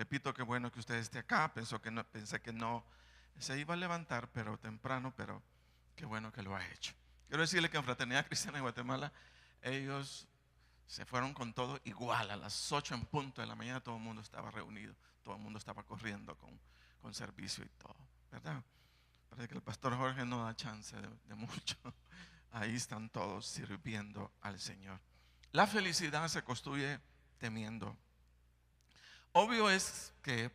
repito, qué bueno que usted esté acá. Pensé que no se iba a levantar, pero temprano, pero qué bueno que lo ha hecho. Quiero decirle que en Fraternidad Cristiana de Guatemala, ellos se fueron con todo igual. A las 8 en punto de la mañana todo el mundo estaba reunido, todo el mundo estaba corriendo con servicio y todo, ¿verdad? Parece que el pastor Jorge no da chance de mucho. Ahí están todos sirviendo al Señor. La felicidad se construye temiendo. Obvio es que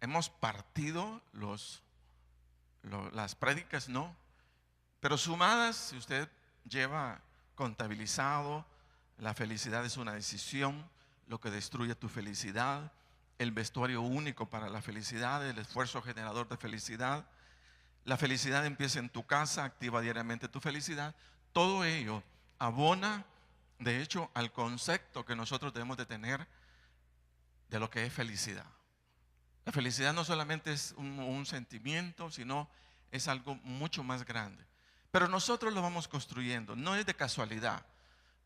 hemos partido las prédicas, ¿no? Pero sumadas, si usted lleva contabilizado, la felicidad es una decisión, lo que destruye tu felicidad, el vestuario único para la felicidad, el esfuerzo generador de felicidad. La felicidad empieza en tu casa, activa diariamente tu felicidad. Todo ello abona, de hecho, al concepto que nosotros debemos de tener de lo que es felicidad. La felicidad no solamente es un sentimiento, sino es algo mucho más grande. Pero nosotros lo vamos construyendo, no es de casualidad,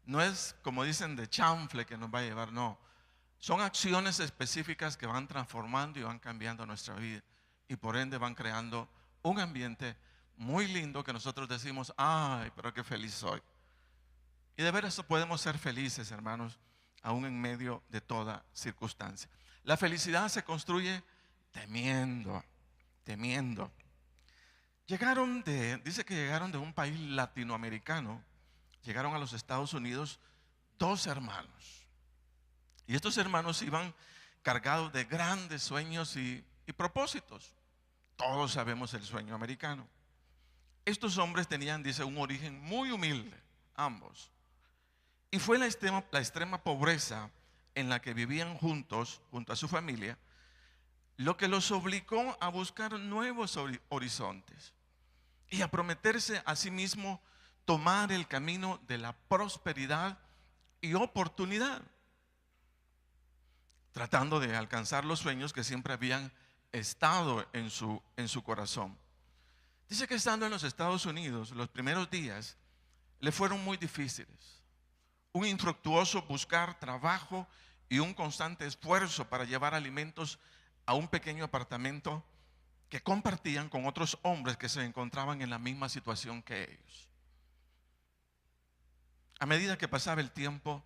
no es como dicen de chanfle que nos va a llevar, no. Son acciones específicas que van transformando y van cambiando nuestra vida y por ende van creando un ambiente muy lindo que nosotros decimos, ay, pero qué feliz soy. Y de veras podemos ser felices, hermanos, aún en medio de toda circunstancia. La felicidad se construye temiendo. Dice que llegaron de un país latinoamericano, llegaron a los Estados Unidos 2 hermanos. Y estos hermanos iban cargados de grandes sueños y propósitos. Todos sabemos el sueño americano. Estos hombres tenían, dice, un origen muy humilde, ambos. Y fue la extrema pobreza en la que vivían juntos, junto a su familia, lo que los obligó a buscar nuevos horizontes y a prometerse a sí mismo tomar el camino de la prosperidad y oportunidad, tratando de alcanzar los sueños que siempre habían estado en su corazón. Dice que estando en los Estados Unidos, los primeros días le fueron muy difíciles. Un infructuoso buscar trabajo y un constante esfuerzo para llevar alimentos a un pequeño apartamento que compartían con otros hombres que se encontraban en la misma situación que ellos. A medida que pasaba el tiempo,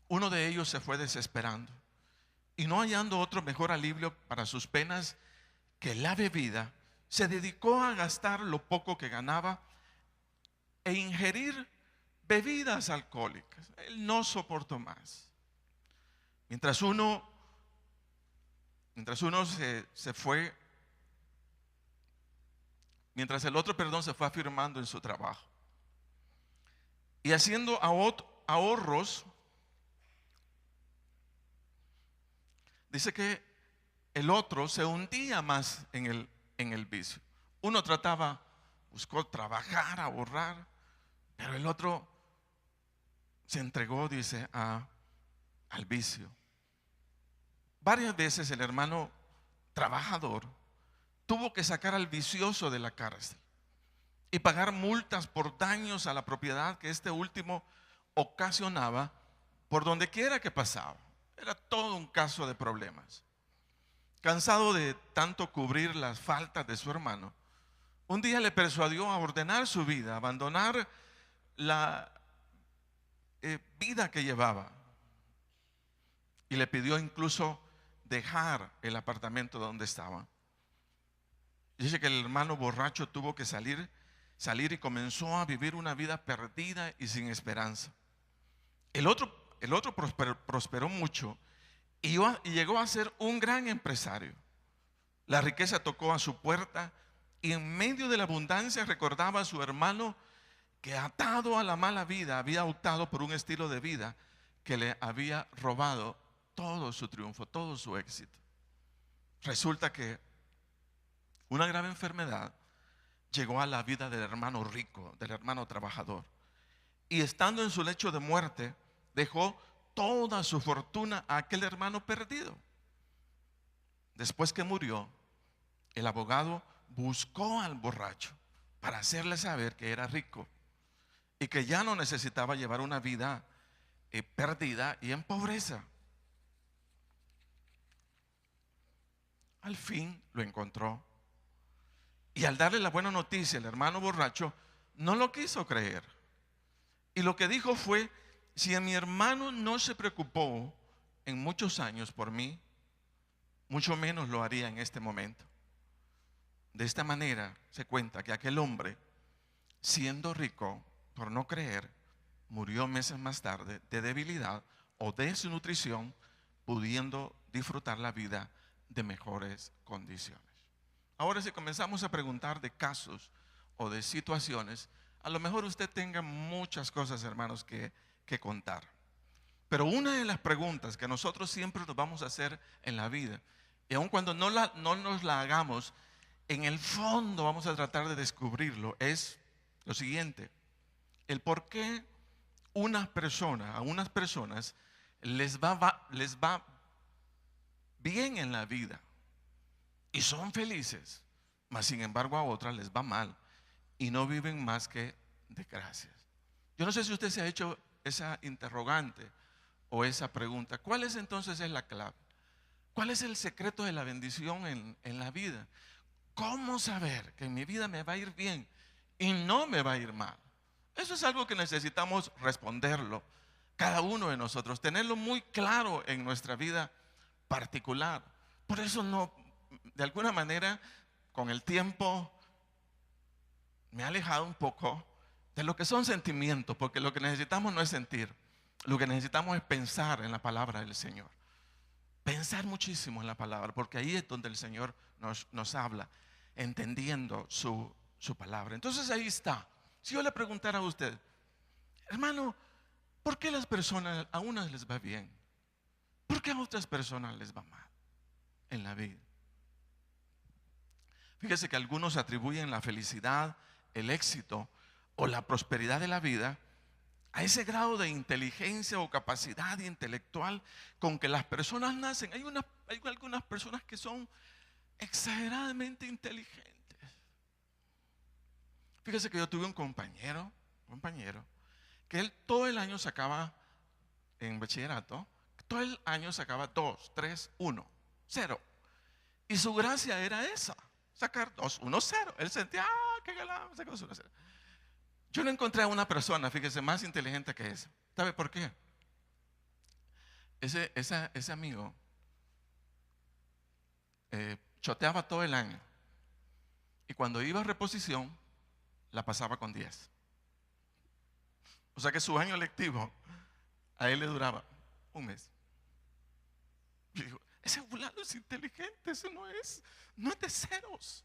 uno de ellos se fue desesperando y no hallando otro mejor alivio para sus penas que la bebida, se dedicó a gastar lo poco que ganaba e ingerir bebidas alcohólicas. Él no soportó más. Mientras uno se fue, mientras el otro, se fue afirmando en su trabajo y haciendo ahorros, dice que el otro se hundía más en el vicio. Uno buscó trabajar, ahorrar, pero el otro se entregó, dice, al vicio. Varias veces el hermano trabajador tuvo que sacar al vicioso de la cárcel y pagar multas por daños a la propiedad que este último ocasionaba por donde quiera que pasaba. Era todo un caso de problemas. Cansado de tanto cubrir las faltas de su hermano, un día le persuadió a ordenar su vida, abandonar la vida que llevaba, y le pidió incluso dejar el apartamento donde estaba. Dice que el hermano borracho tuvo que salir y comenzó a vivir una vida perdida y sin esperanza. El otro prosperó mucho y llegó a ser un gran empresario. La riqueza tocó a su puerta y en medio de la abundancia recordaba a su hermano que, atado a la mala vida, había optado por un estilo de vida que le había robado todo su triunfo, todo su éxito. Resulta que una grave enfermedad llegó a la vida del hermano rico, del hermano trabajador, y estando en su lecho de muerte, dejó toda su fortuna a aquel hermano perdido. Después que murió, el abogado buscó al borracho para hacerle saber que era rico y que ya no necesitaba llevar una vida perdida y en pobreza. al fin lo encontró. Y al darle la buena noticia, el hermano borracho no lo quiso creer. Y lo que dijo fue: si mi hermano no se preocupó en muchos años por mí, mucho menos lo haría en este momento. De esta manera se cuenta que aquel hombre, siendo rico, por no creer, murió meses más tarde de debilidad o desnutrición, pudiendo disfrutar la vida de mejores condiciones. Ahora, si comenzamos a preguntar de casos o de situaciones, a lo mejor usted tenga muchas cosas, hermanos, que contar. Pero una de las preguntas que nosotros siempre nos vamos a hacer en la vida, y aun cuando no nos la hagamos, en el fondo vamos a tratar de descubrirlo, es lo siguiente: el por qué a unas personas les va bien en la vida y son felices, mas sin embargo a otras les va mal y no viven más que de gracias. Yo no sé si usted se ha hecho esa interrogante o esa pregunta. ¿Cuál es entonces la clave? ¿Cuál es el secreto de la bendición en la vida? ¿Cómo saber que en mi vida me va a ir bien y no me va a ir mal? Eso es algo que necesitamos responderlo cada uno de nosotros, tenerlo muy claro en nuestra vida particular. Por eso no, de alguna manera, con el tiempo me he alejado un poco de lo que son sentimientos, porque lo que necesitamos no es sentir, lo que necesitamos es pensar en la palabra del Señor. Pensar muchísimo en la palabra, porque ahí es donde el Señor nos habla, entendiendo su palabra. Entonces ahí está. Si yo le preguntara a usted, hermano, ¿por qué las personas, a unas les va bien? ¿Por qué a otras personas les va mal en la vida? Fíjese que algunos atribuyen la felicidad, el éxito o la prosperidad de la vida a ese grado de inteligencia o capacidad intelectual con que las personas nacen. Hay algunas personas que son exageradamente inteligentes. Fíjese que yo tuve un compañero que él todo el año sacaba, en bachillerato, todo el año sacaba 2, 3, 1, 0. Y su gracia era esa: sacar 2, 1, 0. Él sentía, qué galán, sacó 2, 1, 0. Yo no encontré a una persona, fíjese, más inteligente que esa. ¿Sabe por qué? Ese amigo choteaba todo el año y cuando iba a reposición la pasaba con 10. O sea que su año lectivo a él le duraba un mes. Yo digo, ese fulano es inteligente, ese no es de ceros.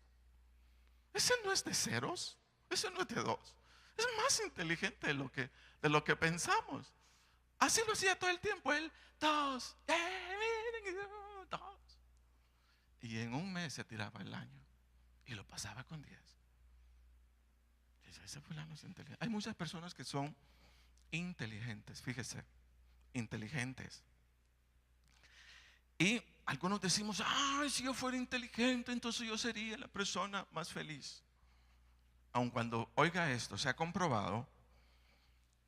Ese no es de ceros, ese no es de 2. Es más inteligente de lo que pensamos. Así lo hacía todo el tiempo. Él, 2, miren, 2. Y en un mes se tiraba el año y lo pasaba con 10. Ese fulano es inteligente. Hay muchas personas que son inteligentes, fíjese, inteligentes. Y algunos decimos, ay, si yo fuera inteligente, entonces yo sería la persona más feliz. Aun cuando oiga esto, se ha comprobado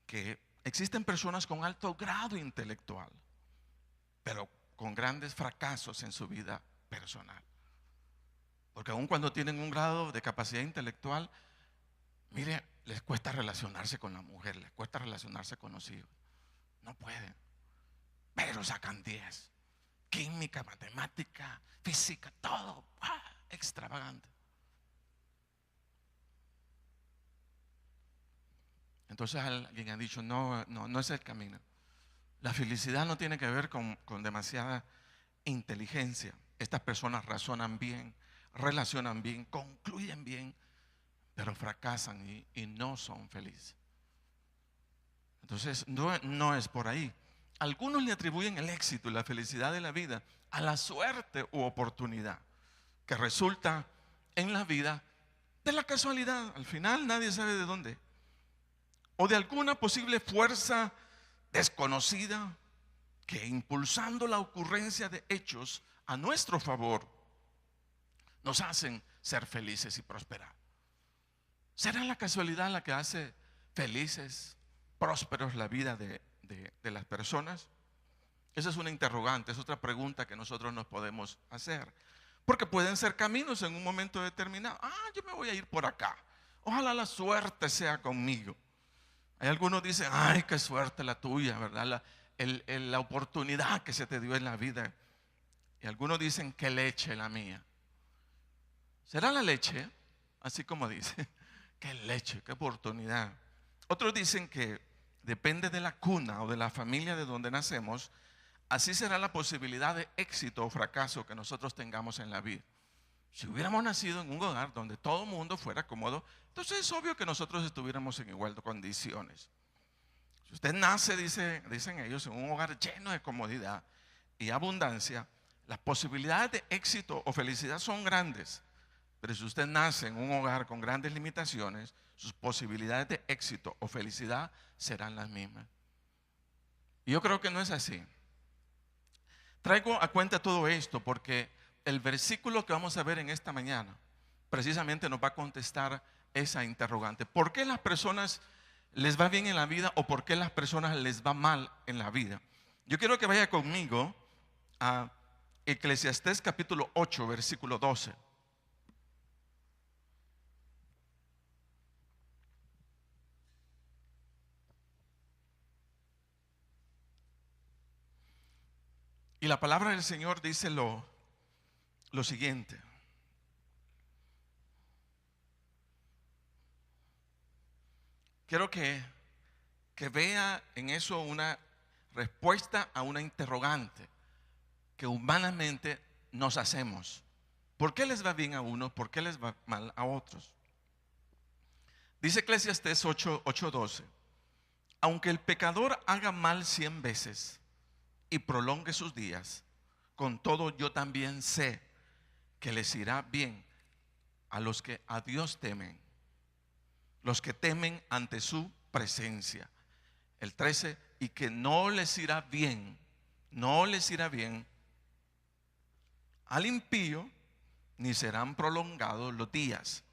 que existen personas con alto grado intelectual, pero con grandes fracasos en su vida personal. Porque aun cuando tienen un grado de capacidad intelectual, mire, les cuesta relacionarse con la mujer, les cuesta relacionarse con los hijos. No pueden, pero sacan 10. Química, matemática, física, todo extravagante. Entonces alguien ha dicho, no es el camino. La felicidad no tiene que ver con demasiada inteligencia. Estas personas razonan bien, relacionan bien, concluyen bien, pero fracasan y no son felices. Entonces no es por ahí. Algunos le atribuyen el éxito y la felicidad de la vida a la suerte u oportunidad que resulta en la vida de la casualidad. Al final nadie sabe de dónde. O de alguna posible fuerza desconocida que, impulsando la ocurrencia de hechos a nuestro favor, nos hacen ser felices y prosperar. ¿Será la casualidad la que hace felices, prósperos la vida de las personas? Esa es una interrogante, es otra pregunta que nosotros nos podemos hacer. Porque pueden ser caminos en un momento determinado. Yo me voy a ir por acá. Ojalá la suerte sea conmigo. Hay algunos que dicen, ay, qué suerte la tuya, ¿verdad? La oportunidad que se te dio en la vida. Y algunos dicen, qué leche la mía. ¿Será la leche? Así como dice, qué leche, qué oportunidad. Otros dicen que depende de la cuna o de la familia de donde nacemos, así será la posibilidad de éxito o fracaso que nosotros tengamos en la vida. Si hubiéramos nacido en un hogar donde todo el mundo fuera cómodo, entonces es obvio que nosotros estuviéramos en igual condiciones. Si usted nace, dicen ellos, en un hogar lleno de comodidad y abundancia, las posibilidades de éxito o felicidad son grandes. Pero si usted nace en un hogar con grandes limitaciones, sus posibilidades de éxito o felicidad serán las mismas. Y yo creo que no es así. Traigo a cuenta todo esto porque el versículo que vamos a ver en esta mañana precisamente nos va a contestar esa interrogante. ¿Por qué las personas les va bien en la vida o por qué las personas les va mal en la vida? Yo quiero que vaya conmigo a Eclesiastés capítulo 8, versículo 12. Y la palabra del Señor dice lo siguiente. Quiero que vea en eso una respuesta a una interrogante que humanamente nos hacemos. ¿Por qué les va bien a unos? ¿Por qué les va mal a otros? Dice Eclesiastés 8:12. Aunque el pecador haga mal 100 veces y prolongue sus días, con todo yo también sé que les irá bien a los que a Dios temen, los que temen ante su presencia. El 13, y que no les irá bien al impío, ni serán prolongados los días,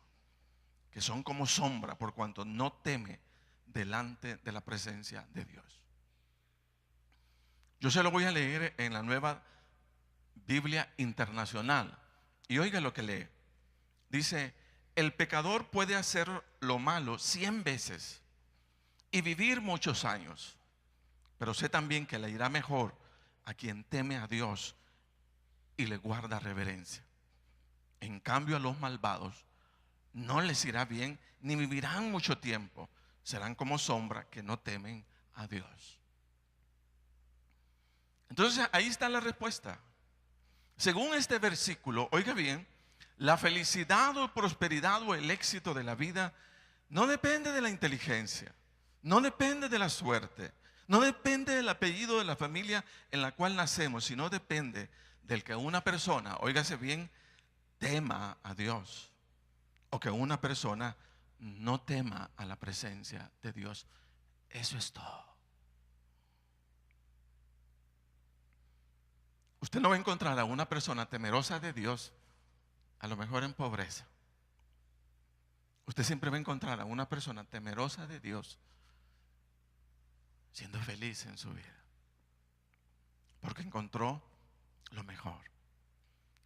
que son como sombra, por cuanto no teme delante de la presencia de Dios. Yo se lo voy a leer en la Nueva Biblia Internacional. Y oiga lo que lee. Dice, el pecador puede hacer lo malo 100 veces y vivir muchos años, pero sé también que le irá mejor a quien teme a Dios y le guarda reverencia. En cambio, a los malvados no les irá bien, ni vivirán mucho tiempo. Serán como sombra que no temen a Dios. Entonces ahí está la respuesta. Según este versículo, oiga bien, la felicidad o prosperidad o el éxito de la vida no depende de la inteligencia, no depende de la suerte, no depende del apellido de la familia en la cual nacemos, sino depende del que una persona, óigase bien, tema a Dios, o que una persona no tema a la presencia de Dios. Eso es todo. Usted no va a encontrar a una persona temerosa de Dios, a lo mejor en pobreza. Usted siempre va a encontrar a una persona temerosa de Dios siendo feliz en su vida, porque encontró lo mejor.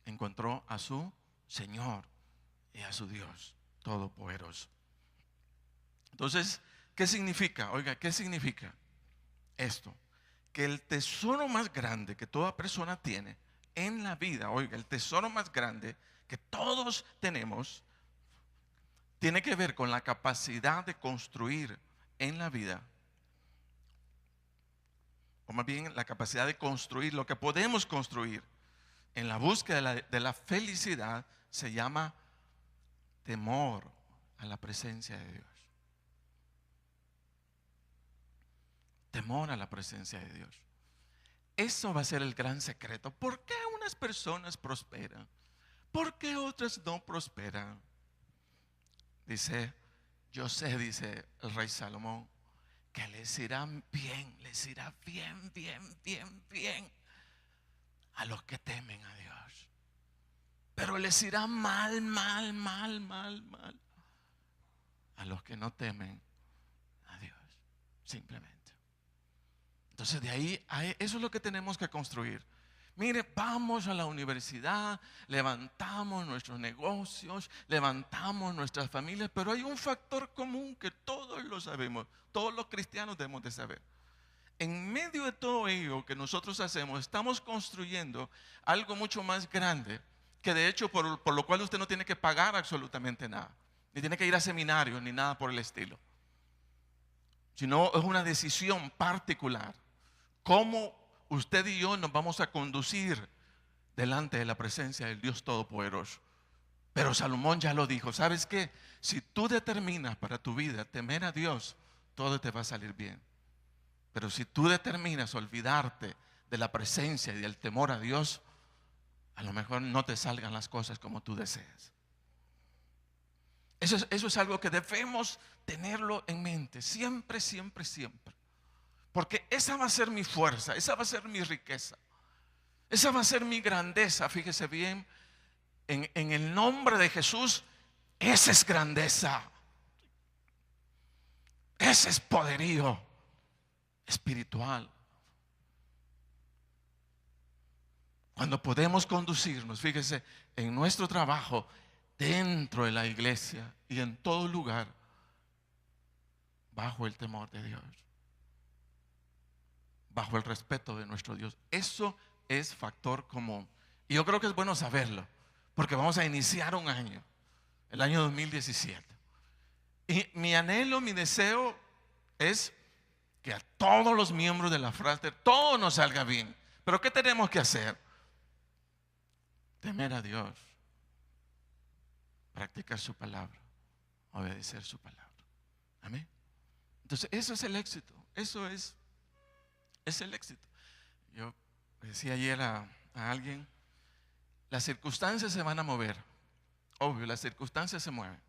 Encontró a su Señor y a su Dios Todopoderoso. Entonces, ¿qué significa? Oiga, ¿qué significa esto? Que el tesoro más grande que toda persona tiene en la vida, oiga, el tesoro más grande que todos tenemos, tiene que ver con la capacidad de construir en la vida, o más bien la capacidad de construir lo que podemos construir en la búsqueda de la felicidad. Se llama temor a la presencia de Dios. Temor a la presencia de Dios. Eso va a ser el gran secreto. ¿Por qué unas personas prosperan? ¿Por qué otras no prosperan? Dice, yo sé, dice el rey Salomón, que les irá bien, bien a los que temen a Dios. Pero les irá mal a los que no temen a Dios, simplemente. Entonces de ahí, eso es lo que tenemos que construir. Mire, vamos a la universidad, levantamos nuestros negocios, levantamos nuestras familias, pero hay un factor común que todos lo sabemos, todos los cristianos debemos de saber. En medio de todo ello que nosotros hacemos, estamos construyendo algo mucho más grande, que de hecho por lo cual usted no tiene que pagar absolutamente nada, ni tiene que ir a seminarios, ni nada por el estilo, sino es una decisión particular. ¿Cómo usted y yo nos vamos a conducir delante de la presencia del Dios Todopoderoso? Pero Salomón ya lo dijo, ¿sabes qué? Si tú determinas para tu vida temer a Dios, todo te va a salir bien. Pero si tú determinas olvidarte de la presencia y del temor a Dios, a lo mejor no te salgan las cosas como tú deseas. Eso es algo que debemos tenerlo en mente, siempre, siempre, siempre. Porque esa va a ser mi fuerza, esa va a ser mi riqueza, esa va a ser mi grandeza. Fíjese bien, en el nombre de Jesús, esa es grandeza, ese es poderío espiritual. Cuando podemos conducirnos, fíjese, en nuestro trabajo, dentro de la iglesia y en todo lugar, bajo el temor de Dios, bajo el respeto de nuestro Dios. Eso es factor común. Y yo creo que es bueno saberlo, porque vamos a iniciar un año, el año 2017. Y mi anhelo, mi deseo es que a todos los miembros de la Frater todo nos salga bien. Pero ¿qué tenemos que hacer? Temer a Dios, practicar su palabra, obedecer su palabra. Amén. Entonces eso es el éxito. Eso es el éxito. Yo decía ayer a alguien, las circunstancias se van a mover. Obvio, las circunstancias se mueven.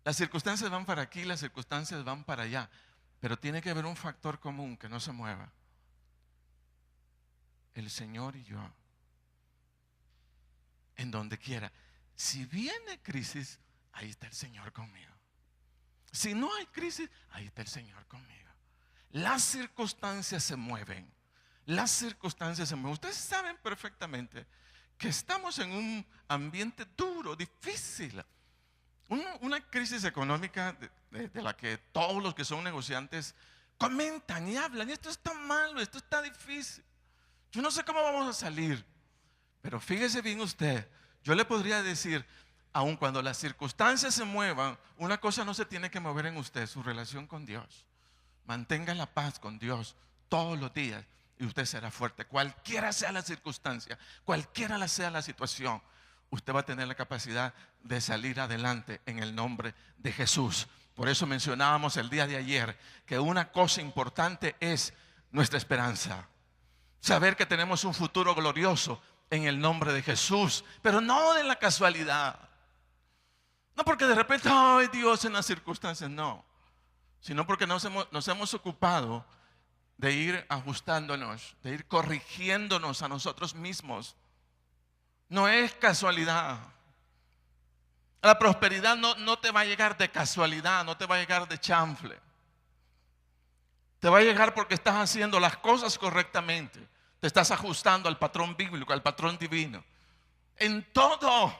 Las circunstancias van para aquí, las circunstancias van para allá. Pero tiene que haber un factor común que no se mueva. El Señor y yo. En donde quiera. Si viene crisis, ahí está el Señor conmigo. Si no hay crisis, ahí está el Señor conmigo. Las circunstancias se mueven. Las circunstancias se mueven. Ustedes saben perfectamente que estamos en un ambiente duro, difícil. Una crisis económica de la que todos los que son negociantes comentan y hablan. Esto está malo, esto está difícil. Yo no sé cómo vamos a salir. Pero fíjese bien usted, yo le podría decir, aun cuando las circunstancias se muevan, una cosa no se tiene que mover en usted, su relación con Dios. Mantenga la paz con Dios todos los días y usted será fuerte. Cualquiera sea la circunstancia, cualquiera sea la situación, usted va a tener la capacidad de salir adelante en el nombre de Jesús. Por eso mencionábamos el día de ayer que una cosa importante es nuestra esperanza. Saber que tenemos un futuro glorioso en el nombre de Jesús, pero no de la casualidad. No porque de repente, ay Dios, en las circunstancias, no. Sino porque nos hemos ocupado de ir ajustándonos, de ir corrigiéndonos a nosotros mismos. No es casualidad. La prosperidad no te va a llegar de casualidad, no te va a llegar de chanfle. Te va a llegar porque estás haciendo las cosas correctamente. Te estás ajustando al patrón bíblico, al patrón divino. En todo.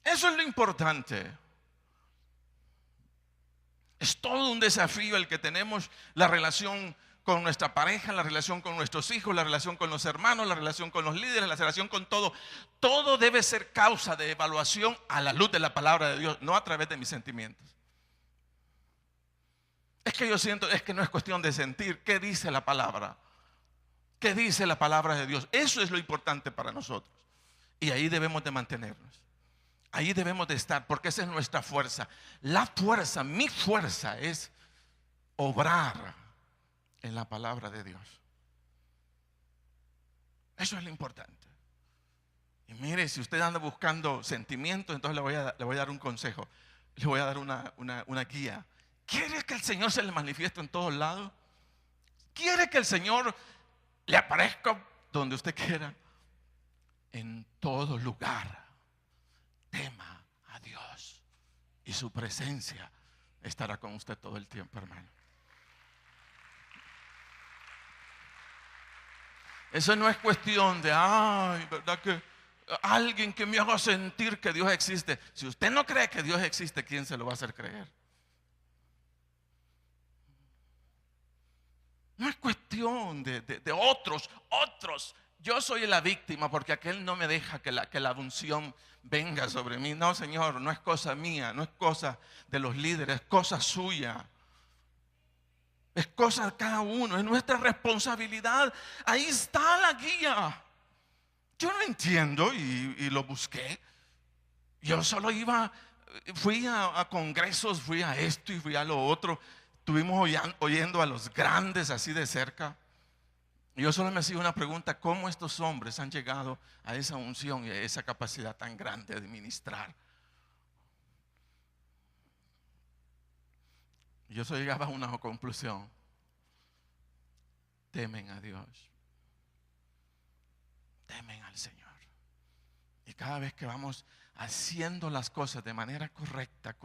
Eso es lo importante. Es todo un desafío el que tenemos, la relación con nuestra pareja, la relación con nuestros hijos, la relación con los hermanos, la relación con los líderes, la relación con todo. Todo debe ser causa de evaluación a la luz de la palabra de Dios, no a través de mis sentimientos. Es que yo siento, es que no es cuestión de sentir. ¿Qué dice la palabra? ¿Qué dice la palabra de Dios? Eso es lo importante para nosotros. Y ahí debemos de mantenernos. Ahí debemos de estar, porque esa es nuestra fuerza. La fuerza, mi fuerza es obrar en la palabra de Dios. Eso es lo importante. Y mire, si usted anda buscando sentimientos, entonces le voy a dar un consejo. Le voy a dar una guía. ¿Quiere que el Señor se le manifieste en todos lados? ¿Quiere que el Señor le aparezca donde usted quiera? En todo lugar. Tema a Dios y su presencia estará con usted todo el tiempo, hermano. Eso no es cuestión de, ay, ¿verdad que alguien que me haga sentir que Dios existe? Si usted no cree que Dios existe, ¿quién se lo va a hacer creer? No es cuestión de otros. Yo soy la víctima porque aquel no me deja que la unción venga sobre mí. No, Señor, no es cosa mía, no es cosa de los líderes, es cosa suya. Es cosa de cada uno, es nuestra responsabilidad. Ahí está la guía. Yo no entiendo y lo busqué. Yo solo fui a congresos, fui a esto y fui a lo otro. Estuvimos oyendo a los grandes así de cerca. Y yo solo me hacía una pregunta: ¿cómo estos hombres han llegado a esa unción y a esa capacidad tan grande de ministrar? Y yo solo llegaba a una conclusión: temen a Dios, temen al Señor. Y cada vez que vamos haciendo las cosas de manera correcta,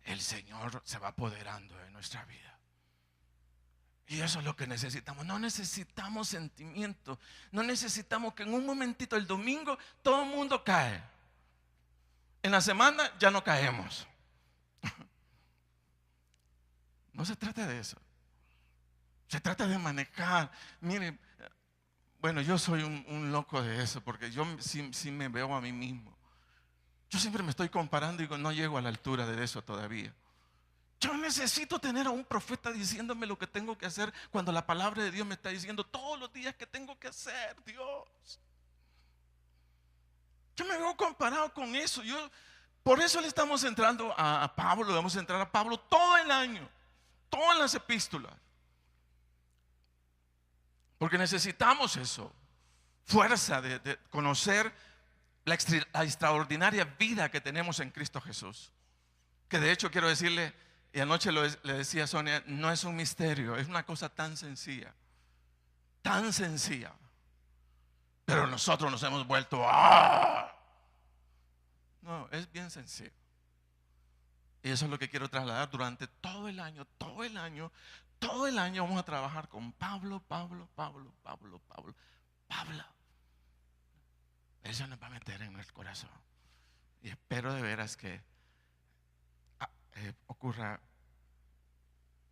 el Señor se va apoderando de nuestra vida. Y eso es lo que necesitamos. No necesitamos sentimiento. No necesitamos que en un momentito, el domingo, todo el mundo cae. En la semana ya no caemos. No se trata de eso. Se trata de manejar. Mire, bueno, yo soy un loco de eso, porque yo sí me veo a mí mismo. Yo siempre me estoy comparando y digo, no llego a la altura de eso todavía. Yo necesito tener a un profeta diciéndome lo que tengo que hacer, cuando la palabra de Dios me está diciendo todos los días que tengo que hacer. Dios, yo me veo comparado con eso. Por eso le estamos entrando a Pablo. Vamos a entrar a Pablo todo el año, todas las epístolas, porque necesitamos eso, fuerza de conocer la extraordinaria vida que tenemos en Cristo Jesús. Que de hecho quiero decirle, y anoche le decía a Sonia, no es un misterio, es una cosa tan sencilla, pero nosotros nos hemos vuelto no, es bien sencillo. Y eso es lo que quiero trasladar durante todo el año. Vamos a trabajar con Pablo. Eso nos va a meter en el corazón. Y espero de veras que ocurra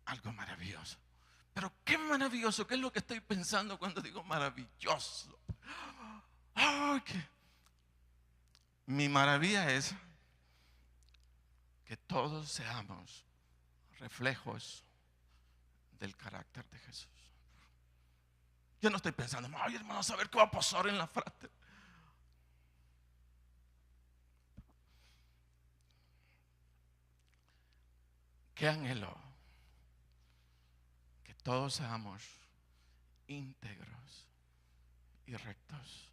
algo maravilloso. Pero qué maravilloso, ¿qué es lo que estoy pensando cuando digo maravilloso? Mi maravilla es que todos seamos reflejos del carácter de Jesús. Yo no estoy pensando, ay hermano, a saber qué va a pasar en la frate. ¿Qué anhelo? Que todos seamos íntegros y rectos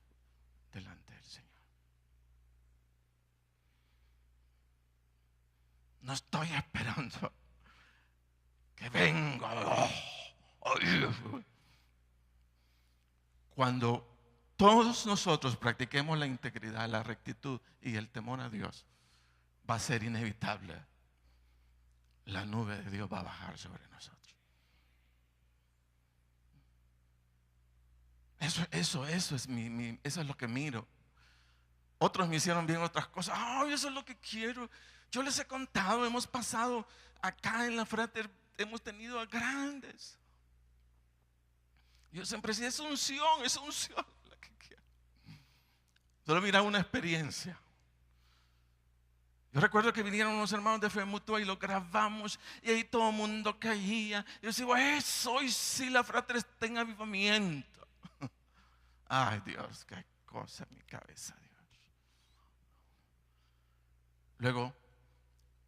delante del Señor. No estoy esperando que venga. Cuando todos nosotros practiquemos la integridad, la rectitud y el temor a Dios, va a ser inevitable. La nube de Dios va a bajar sobre nosotros. Eso es lo que miro. Otros me hicieron bien otras cosas. Eso es lo que quiero. Yo les he contado, hemos pasado acá en la frater, hemos tenido a grandes. Yo siempre decía, es unción la que quiero. Solo mira una experiencia. Yo recuerdo que vinieron unos hermanos de Fe Mutua y lo grabamos, y ahí todo el mundo caía. Yo decía, eso hoy sí la frater está en avivamiento. Ay Dios, qué cosa en mi cabeza, Dios. Luego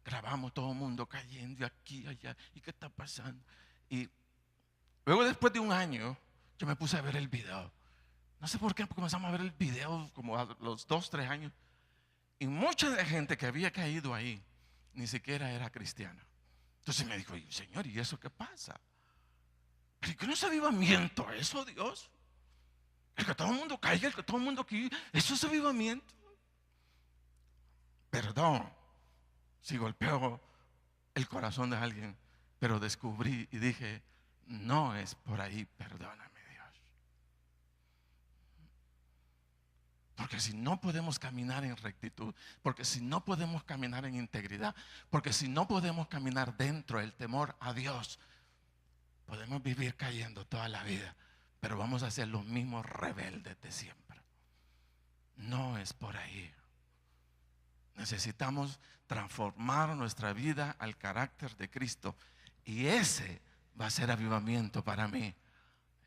grabamos todo el mundo cayendo aquí, allá, y qué está pasando. Y luego, después de un año, yo me puse a ver el video. No sé por qué comenzamos a ver el video como a los 2, 3 años. Y mucha de la gente que había caído ahí ni siquiera era cristiana. Entonces me dijo, Señor, ¿y eso qué pasa? ¿Pero qué no es avivamiento eso, Dios? El que todo el mundo caiga, el que todo el mundo aquí, eso es avivamiento. Perdón si golpeo el corazón de alguien, pero descubrí y dije, no es por ahí, perdóname Dios. Porque si no podemos caminar en rectitud, porque si no podemos caminar en integridad, porque si no podemos caminar dentro del temor a Dios, podemos vivir cayendo toda la vida, pero vamos a ser los mismos rebeldes de siempre. No es por ahí. Necesitamos transformar nuestra vida al carácter de Cristo, y ese va a ser avivamiento para mí.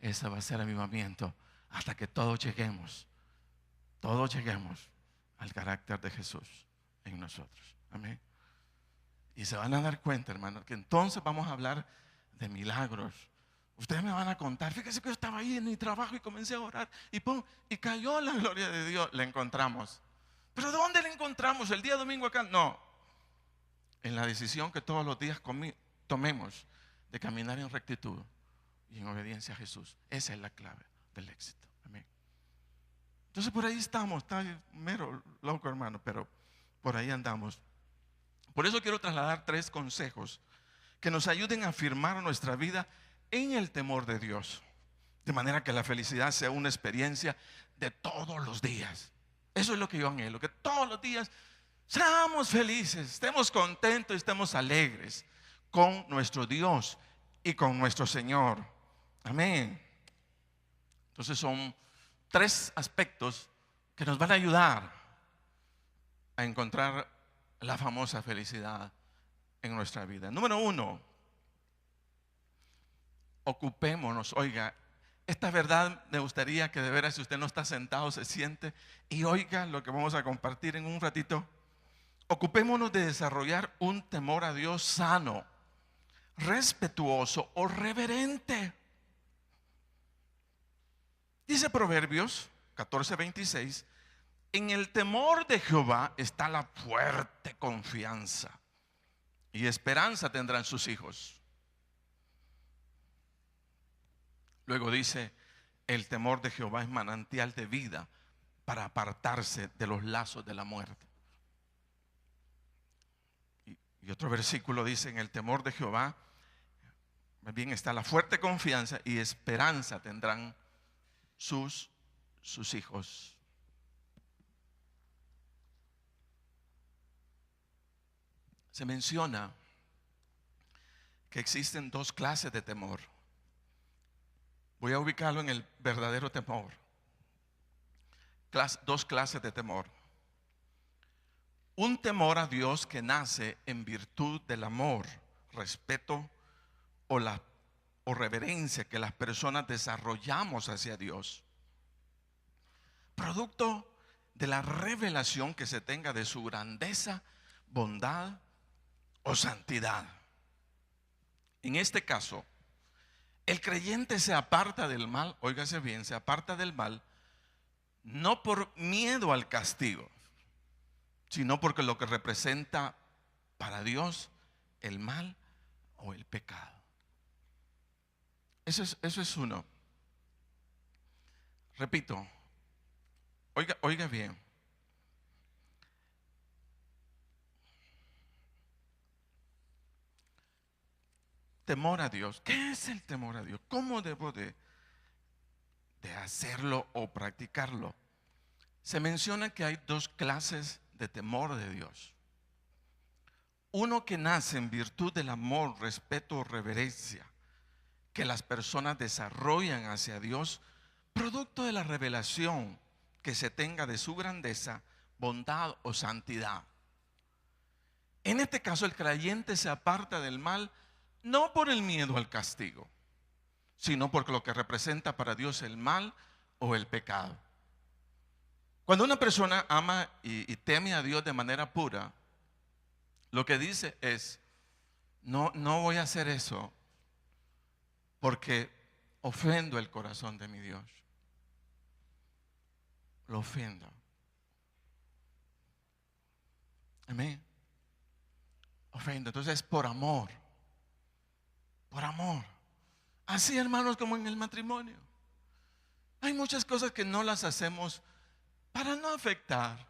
Ese va a ser avivamiento hasta que todos lleguemos al carácter de Jesús en nosotros. Amén. Y se van a dar cuenta, hermanos, que entonces vamos a hablar de milagros. Ustedes me van a contar, fíjese que yo estaba ahí en mi trabajo y comencé a orar y cayó la gloria de Dios. La encontramos. ¿Pero dónde la encontramos? ¿El día domingo acá? No. En la decisión que todos los días tomemos de caminar en rectitud y en obediencia a Jesús. Esa es la clave del éxito. Amén. Entonces por ahí estamos. Está mero loco, hermano, pero por ahí andamos. Por eso quiero trasladar 3 consejos que nos ayuden a afirmar nuestra vida en el temor de Dios, de manera que la felicidad sea una experiencia de todos los días. Eso es lo que yo anhelo, que todos los días seamos felices, estemos contentos y estemos alegres con nuestro Dios y con nuestro Señor. Amén. Entonces son 3 aspectos que nos van a ayudar a encontrar la famosa felicidad en nuestra vida. Número 1, ocupémonos. Oiga, esta verdad me gustaría que de veras, si usted no está sentado, se siente y oiga lo que vamos a compartir en un ratito. Ocupémonos de desarrollar un temor a Dios sano, respetuoso o reverente. Dice Proverbios 14:26, en el temor de Jehová está la fuerte confianza, y esperanza tendrán sus hijos. Luego dice, el temor de Jehová es manantial de vida para apartarse de los lazos de la muerte. Y otro versículo dice, en el temor de Jehová, más bien está la fuerte confianza y esperanza tendrán sus hijos. Se menciona que existen 2 clases de temor. Voy a ubicarlo en el verdadero temor. 2 clases de temor. Un temor a Dios que nace en virtud del amor, respeto o reverencia que las personas desarrollamos hacia Dios, producto de la revelación que se tenga de su grandeza, bondad o santidad. En este caso, el creyente se aparta del mal, óigase bien, se aparta del mal no por miedo al castigo, sino porque lo que representa para Dios el mal o el pecado. Eso es uno. Repito, oiga bien. Temor a Dios. ¿Qué es el temor a Dios? ¿Cómo debo de hacerlo o practicarlo? Se menciona que hay 2 clases de temor de Dios. Uno que nace en virtud del amor, respeto o reverencia que las personas desarrollan hacia Dios, producto de la revelación que se tenga de su grandeza, bondad o santidad. En este caso, el creyente se aparta del mal no por el miedo al castigo, sino por lo que representa para Dios el mal o el pecado. Cuando una persona ama y teme a Dios de manera pura, lo que dice es, no voy a hacer eso porque ofendo el corazón de mi Dios. Lo ofendo. Amén. Ofendo. Entonces es por amor. Por amor. Así, hermanos, como en el matrimonio. Hay muchas cosas que no las hacemos para no afectar,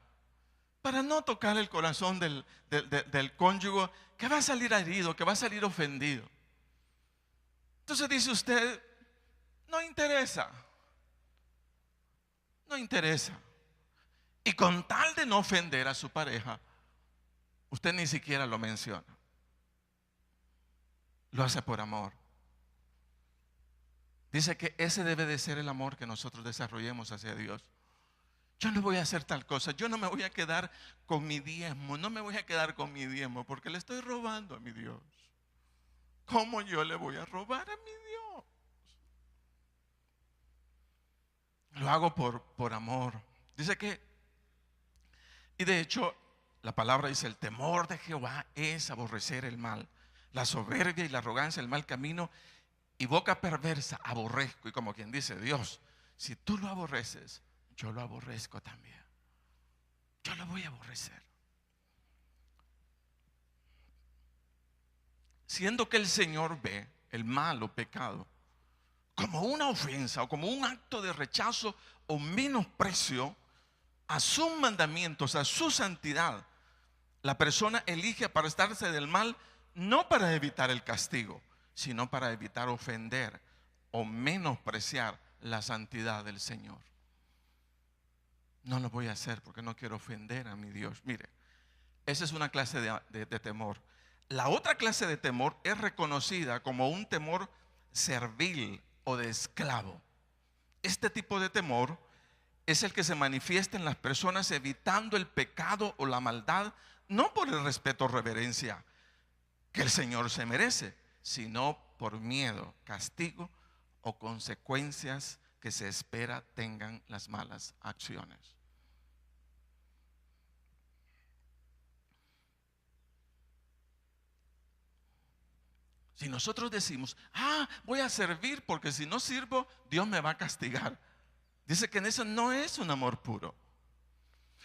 para no tocar el corazón del cónyuge que va a salir herido, que va a salir ofendido. Entonces dice usted, no interesa. No interesa. Y con tal de no ofender a su pareja, usted ni siquiera lo menciona. Lo hace por amor. Dice que ese debe de ser el amor que nosotros desarrollemos hacia Dios. Yo no voy a hacer tal cosa, yo no me voy a quedar con mi diezmo, no me voy a quedar con mi diezmo porque le estoy robando a mi Dios. ¿Cómo yo le voy a robar a mi Dios? Lo hago por amor. Dice que, y de hecho, la palabra dice, el temor de Jehová es aborrecer el mal. La soberbia y la arrogancia, el mal camino y boca perversa, aborrezco. Y como quien dice, Dios, si tú lo aborreces, yo lo aborrezco también. Yo lo voy a aborrecer. Siendo que el Señor ve el mal o pecado como una ofensa o como un acto de rechazo o menosprecio a sus mandamientos, a su santidad, la persona elige apartarse del mal no para evitar el castigo, sino para evitar ofender o menospreciar la santidad del Señor. No lo voy a hacer porque no quiero ofender a mi Dios. Mire, esa es una clase de temor. La otra clase de temor es reconocida como un temor servil o de esclavo. Este tipo de temor es el que se manifiesta en las personas evitando el pecado o la maldad, no por el respeto o reverencia que el Señor se merece, sino por miedo, castigo o consecuencias que se espera tengan las malas acciones. Si nosotros decimos, voy a servir porque si no sirvo, Dios me va a castigar. Dice que en eso no es un amor puro.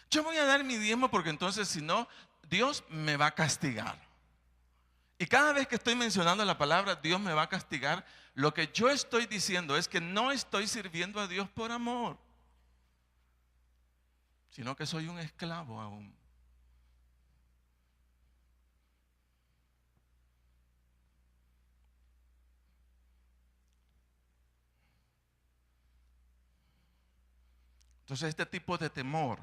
Yo voy a dar mi diezmo porque entonces si no, Dios me va a castigar. Y cada vez que estoy mencionando la palabra Dios me va a castigar, lo que yo estoy diciendo es que no estoy sirviendo a Dios por amor, sino que soy un esclavo aún. Entonces este tipo de temor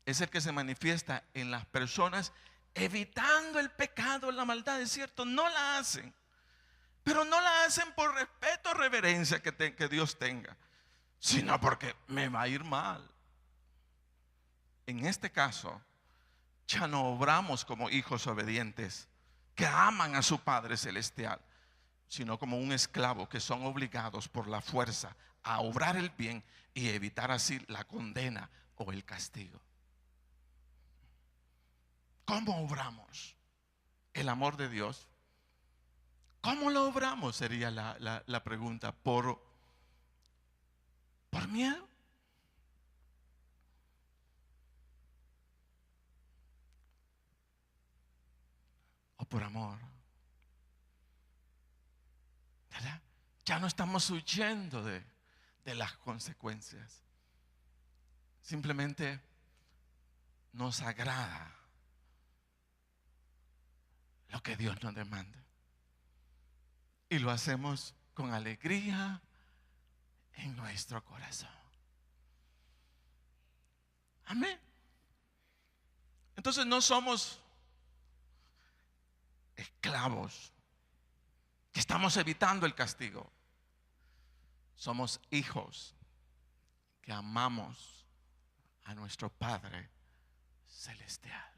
es el que se manifiesta en las personas evitando el pecado, la maldad. Es cierto, no la hacen, pero no la hacen por respeto o reverencia que Dios tenga, sino porque me va a ir mal. En este caso, ya no obramos como hijos obedientes que aman a su Padre Celestial, sino como un esclavo que son obligados por la fuerza a obrar el bien y evitar así la condena o el castigo. ¿Cómo obramos el amor de Dios? ¿Cómo lo obramos? Sería la pregunta. ¿Por miedo? ¿O por amor? ¿Verdad? Ya no estamos huyendo de las consecuencias. Simplemente nos agrada lo que Dios nos demanda. Y lo hacemos con alegría en nuestro corazón. Amén. Entonces no somos esclavos que estamos evitando el castigo. Somos hijos que amamos a nuestro Padre Celestial.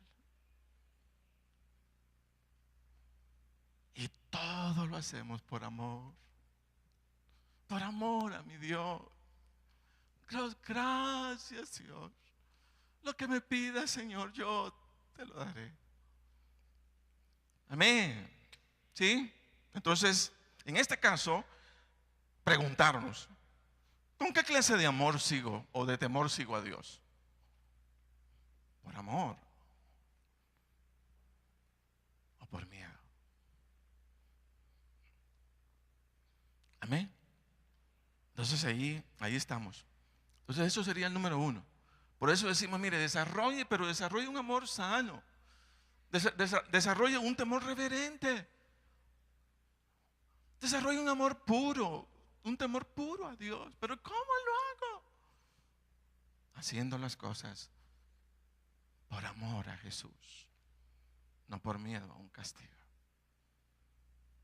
Y todo lo hacemos por amor. Por amor a mi Dios. Gracias, Dios. Lo que me pidas, Señor, yo te lo daré. Amén. ¿Sí? Entonces, en este caso, preguntarnos, ¿con qué clase de amor sigo o de temor sigo a Dios? ¿Por amor o por miedo? Amén. Entonces ahí estamos. Entonces eso sería el número uno. Por eso decimos, mire, pero desarrolle un amor sano. Desarrolle un temor reverente. Desarrolle un amor puro, un temor puro a Dios. Pero ¿cómo lo hago? Haciendo las cosas amor a Jesús, no por miedo a un castigo.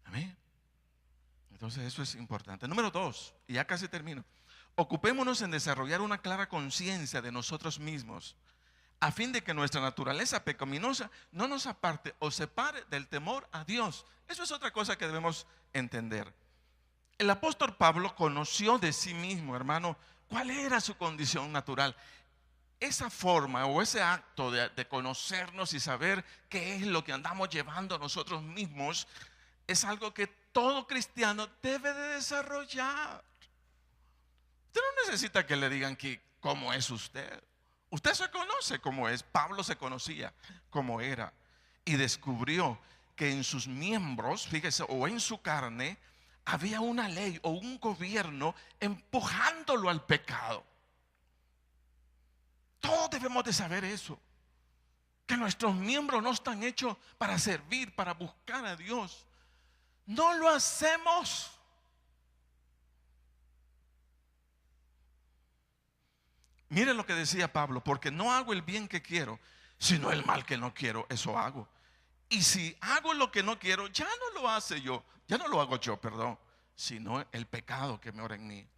Amén. Entonces eso es importante. Número 2, y ya casi termino. Ocupémonos en desarrollar una clara conciencia de nosotros mismos, a fin de que nuestra naturaleza pecaminosa no nos aparte o separe del temor a Dios. Eso es otra cosa que debemos entender. El apóstol Pablo conoció de sí mismo, hermano, cuál era su condición natural. Esa forma o ese acto de conocernos y saber qué es lo que andamos llevando nosotros mismos es algo que todo cristiano debe de desarrollar. Usted no necesita que le digan que cómo es usted. Usted se conoce cómo es. Pablo se conocía cómo era y descubrió que en sus miembros, fíjese, o en su carne, había una ley o un gobierno empujándolo al pecado. Todos debemos de saber eso, que nuestros miembros no están hechos para servir, para buscar a Dios. No lo hacemos. Miren lo que decía Pablo: porque no hago el bien que quiero, sino el mal que no quiero, eso hago. Y si hago lo que no quiero, ya no lo hago yo, perdón, sino el pecado que mora en mí.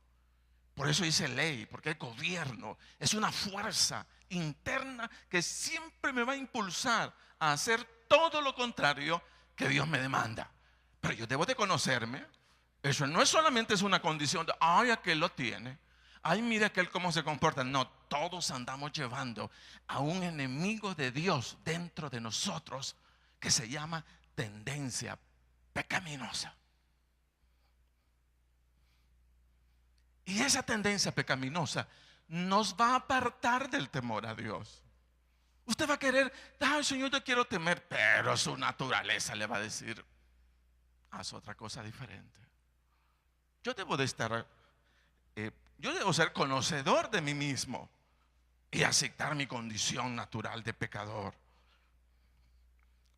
Por eso dice ley, porque el gobierno es una fuerza interna que siempre me va a impulsar a hacer todo lo contrario que Dios me demanda. Pero yo debo de conocerme. Eso no es solamente es una condición de, ay, aquel lo tiene, ay, mira aquel cómo se comporta. No, todos andamos llevando a un enemigo de Dios dentro de nosotros que se llama tendencia pecaminosa. Y esa tendencia pecaminosa nos va a apartar del temor a Dios. Usted va a querer, ay, Señor, yo quiero temer, pero su naturaleza le va a decir, haz otra cosa diferente. Yo debo ser conocedor de mí mismo y aceptar mi condición natural de pecador.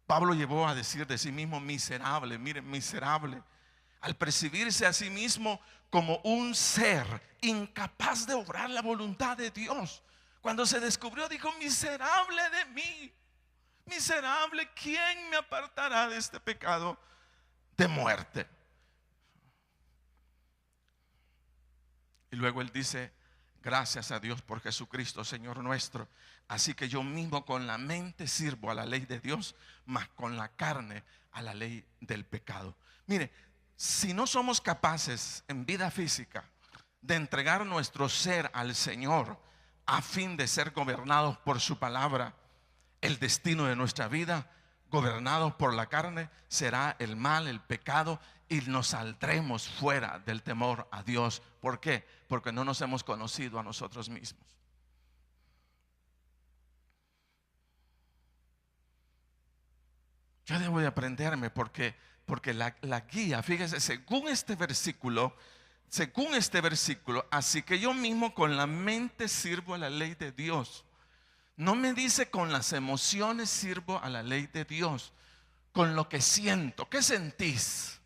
Pablo llegó a decir de sí mismo miserable, miren, miserable, al percibirse a sí mismo como un ser incapaz de obrar la voluntad de Dios. Cuando se descubrió, dijo, miserable de mí, miserable, ¿quién me apartará de este pecado de muerte? Y luego él dice, gracias a Dios por Jesucristo, Señor nuestro. Así que yo mismo con la mente sirvo a la ley de Dios, mas con la carne a la ley del pecado. Mire, si no somos capaces en vida física de entregar nuestro ser al Señor a fin de ser gobernados por su palabra, el destino de nuestra vida, gobernados por la carne, será el mal, el pecado, y nos saldremos fuera del temor a Dios. ¿Por qué? Porque no nos hemos conocido a nosotros mismos. Yo debo de aprenderme porque la guía, fíjese, según este versículo, así que yo mismo con la mente sirvo a la ley de Dios. No me dice con las emociones sirvo a la ley de Dios, con lo que siento. ¿Qué sentís?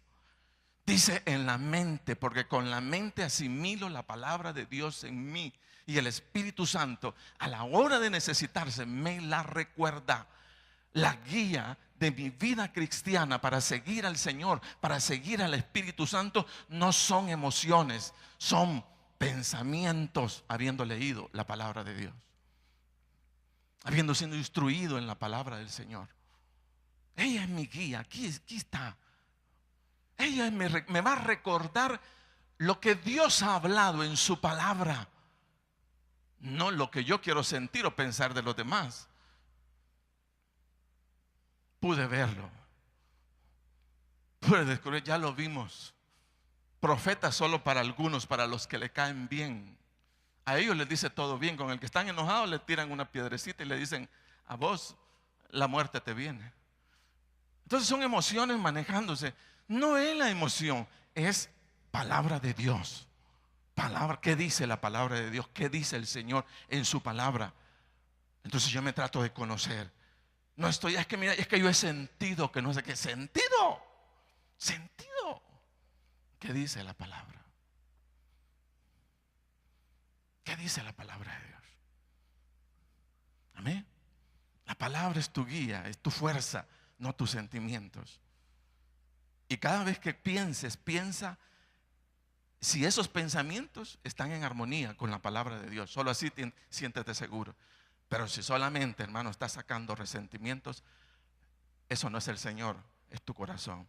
Dice en la mente, porque con la mente asimilo la palabra de Dios en mí, y el Espíritu Santo a la hora de necesitarse me la recuerda. La guía de mi vida cristiana para seguir al Señor, para seguir al Espíritu Santo, no son emociones, son pensamientos, habiendo leído la palabra de Dios, habiendo sido instruido en la palabra del Señor. Ella es mi guía, aquí está. Ella me va a recordar lo que Dios ha hablado en su palabra, no lo que yo quiero sentir o pensar de los demás. Pude verlo, pude descubrir, ya lo vimos. Profeta solo para algunos, para los que le caen bien. A ellos les dice todo bien. Con el que están enojados le tiran una piedrecita y le dicen, a vos la muerte te viene. Entonces son emociones manejándose. No es la emoción, es palabra de Dios. Palabra, ¿qué dice la palabra de Dios? ¿Qué dice el Señor en su palabra? Entonces yo me trato de conocer. No estoy, es que mira, es que yo he sentido que no sé qué. ¿Sentido? ¿Qué dice la palabra? ¿Qué dice la palabra de Dios? Amén. La palabra es tu guía, es tu fuerza, no tus sentimientos. Y cada vez que pienses, piensa si esos pensamientos están en armonía con la palabra de Dios. Solo así siéntete seguro. Pero si solamente, hermano, estás sacando resentimientos, eso no es el Señor, es tu corazón.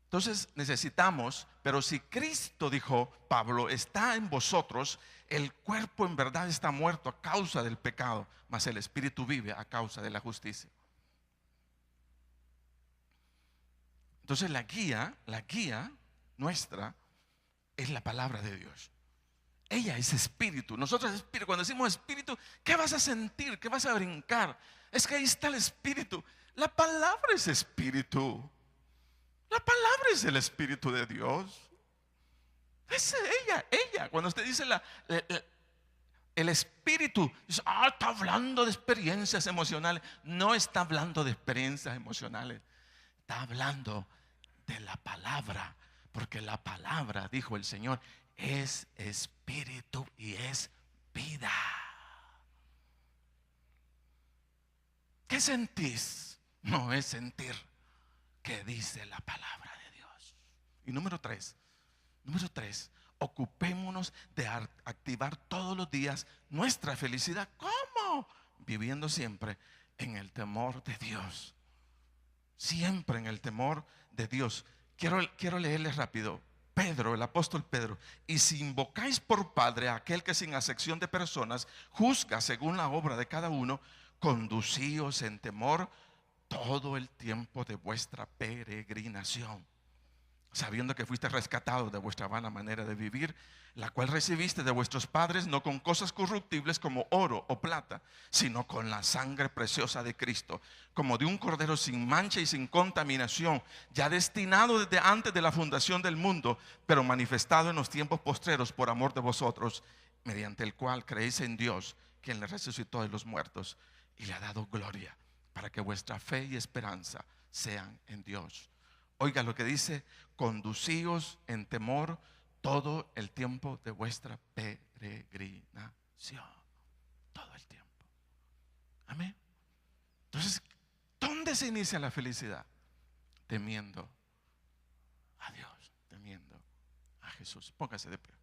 Entonces necesitamos, pero si Cristo, dijo Pablo, está en vosotros, el cuerpo en verdad está muerto a causa del pecado, mas el espíritu vive a causa de la justicia. Entonces la guía nuestra es la palabra de Dios. Ella es espíritu. Nosotros espíritu. Cuando decimos espíritu, ¿qué vas a sentir? ¿Qué vas a brincar? Es que ahí está el espíritu. La palabra es espíritu. La palabra es el espíritu de Dios. Es ella. Cuando usted dice el espíritu, dice, está hablando de experiencias emocionales. No está hablando de experiencias emocionales. Está hablando de la palabra. Porque la palabra, dijo el Señor, es espíritu y es vida. ¿Qué sentís? No es sentir, que dice la palabra de Dios. Y número tres, ocupémonos de activar todos los días nuestra felicidad. ¿Cómo? Viviendo siempre en el temor de Dios. Siempre en el temor de Dios. Quiero leerles rápido. Pedro, el apóstol Pedro: y si invocáis por Padre a aquel que sin acepción de personas juzga según la obra de cada uno, conducíos en temor todo el tiempo de vuestra peregrinación, sabiendo que fuiste rescatados de vuestra vana manera de vivir, la cual recibiste de vuestros padres, no con cosas corruptibles como oro o plata, sino con la sangre preciosa de Cristo, como de un cordero sin mancha y sin contaminación, ya destinado desde antes de la fundación del mundo, pero manifestado en los tiempos postreros por amor de vosotros, mediante el cual creéis en Dios, quien le resucitó de los muertos y le ha dado gloria, para que vuestra fe y esperanza sean en Dios. Oiga lo que dice: conducíos en temor todo el tiempo de vuestra peregrinación. Todo el tiempo. Amén. Entonces, ¿dónde se inicia la felicidad? Temiendo a Dios, temiendo a Jesús. Póngase de pie.